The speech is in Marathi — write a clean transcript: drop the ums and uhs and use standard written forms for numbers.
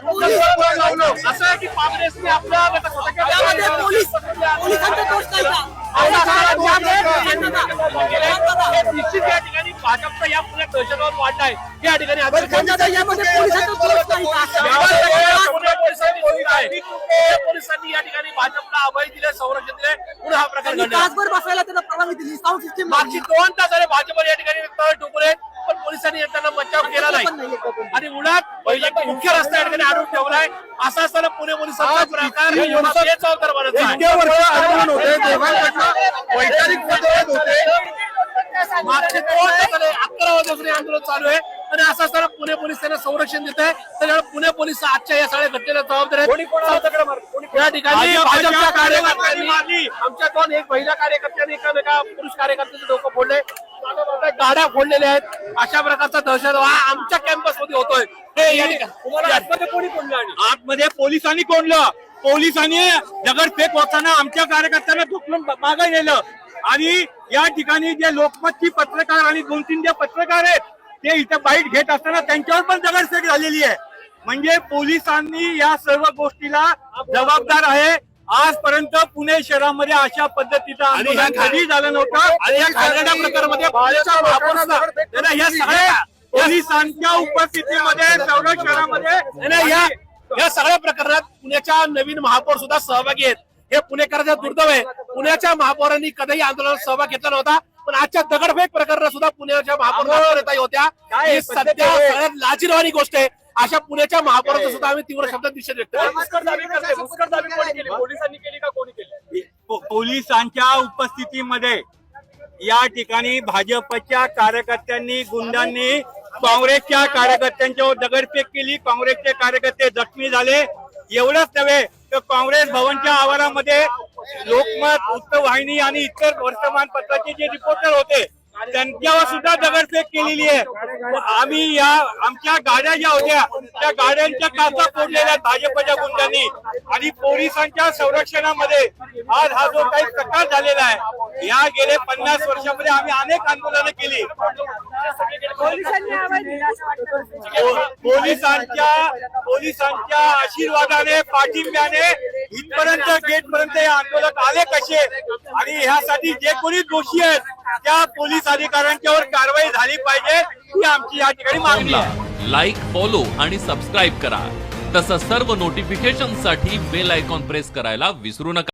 असं आहे की काँग्रेसने आपल्या निश्चित या ठिकाणी भाजपचा या पुण्यात दहशतवाद वाढलाय या ठिकाणी पोलिसांनी या ठिकाणी भाजपला अभय दिले, संरक्षण दिले, पुढे हा प्रकार घडला. बसायला त्यांना परवानगी दिली. साऊंड सिस्टीम मागची 2 तास झाले भाजप या ठिकाणी तळ ठोकले, पण पोलिसांनी त्यांना बचाव केला नाही आणि मुळात मुख्य रस्ता या ठिकाणी अडवून ठेवलाय. असा असताना पुणे पोलिसांचा प्रकार जबाबदार बनत आहे. मागचे 2 तास झाले 11 वाजल्यापासून आंदोलन चालू आहे आणि असं असताना पुणे पोलीस त्यांना संरक्षण देत आहे. त्याच्यामुळे पुणे पोलीस आजच्या या सगळ्या घटनेला जबाबदार आहेत. या ठिकाणी भाजपच्या कार्यकर्त्यांनी आमच्या 2 एक महिला कार्यकर्त्यांनी एका पुरुष कार्यकर्त्याचे डोकं फोडले, गाड्या फोडलेल्या आहेत. अशा प्रकारचा दहशतवाद आमच्या कॅम्पस मध्ये होतोय. आतमध्ये पोलिसांनी कोंडलं, पोलिसांनी दगडफेक होताना आमच्या कार्यकर्त्यांना ढुकलून मागे नेलं आणि या ठिकाणी जे लोकमतची पत्रकार आणि 2-3 जे पत्रकार आहेत ते इथे बाईट घेत असताना त्यांच्यावर पण दगडफेक झालेली आहे. म्हणजे पोलिसांनी या सर्व गोष्टीला जबाबदार आहे. आजपर्यंत पुणे शहरामध्ये अशा पद्धतीचं आंदोलन कधी झालं नव्हतं आणि या खारघरडा प्रकरणामध्ये या सगळ्या पोलिसांच्या उपस्थितीमध्ये सर्व शहरामध्ये या सगळ्या प्रकरणात पुण्याच्या नवीन महापौर सुद्धा सहभागी आहेत. हे पुणेकरांचा दुर्दैव आहे. पुण्याच्या महापौरांनी कधीही आंदोलनात सहभाग घेतला नव्हता, पण आजच्या दगडफेक प्रकरणात सुद्धा पुण्याच्या महापौरांना होत्या. ही सध्या सगळ्यात लाजिरवाणी गोष्ट आहे. अशा पुण्याच्या महापौराचा सुद्धा आम्ही तीव्र शब्दात निषेध व्यक्त करतो. पोलिसांच्या उपस्थितीमध्ये या ठिकाणी भाजपच्या कार्यकर्त्यांनी, गुंडांनी काँग्रेसच्या कार्यकर्त्यांच्यावर दगडफेक केली. काँग्रेसचे कार्यकर्ते जखमी झाले. एवढंच नव्हे तर काँग्रेस भवनच्या आवारामध्ये लोकमत, वृत्तवाहिनी आणि इतर वर्तमानपत्राचे जे रिपोर्टर होते त्यांच्यावर सुद्धा दगडफेक केलेली आहे. आम्ही या आमच्या गाड्या ज्या होत्या त्या गाड्यांच्या काचा फोडलेल्या भाजपच्या गुंडांनी आणि पोलिसांच्या संरक्षणामध्ये आज हा जो काही प्रकार झालेला आहे, या गेले 50 वर्षामध्ये आम्ही अनेक आंदोलनं केली. पोलिसांच्या आशीर्वादाने, पाठिंब्याने इथपर्यंत गेटपर्यंत हे आंदोलक आले कसे आणि ह्यासाठी जे कोणी दोषी आहेत त्या पोलीस अधिकाऱ्यांच्यावर कारवाई झाली पाहिजे ही आमची या ठिकाणी मागणी आहे. लाईक, फॉलो आणि सबस्क्राईब करा. तसंच सर्व नोटिफिकेशनसाठी बेल आयकॉन प्रेस करायला विसरू नका.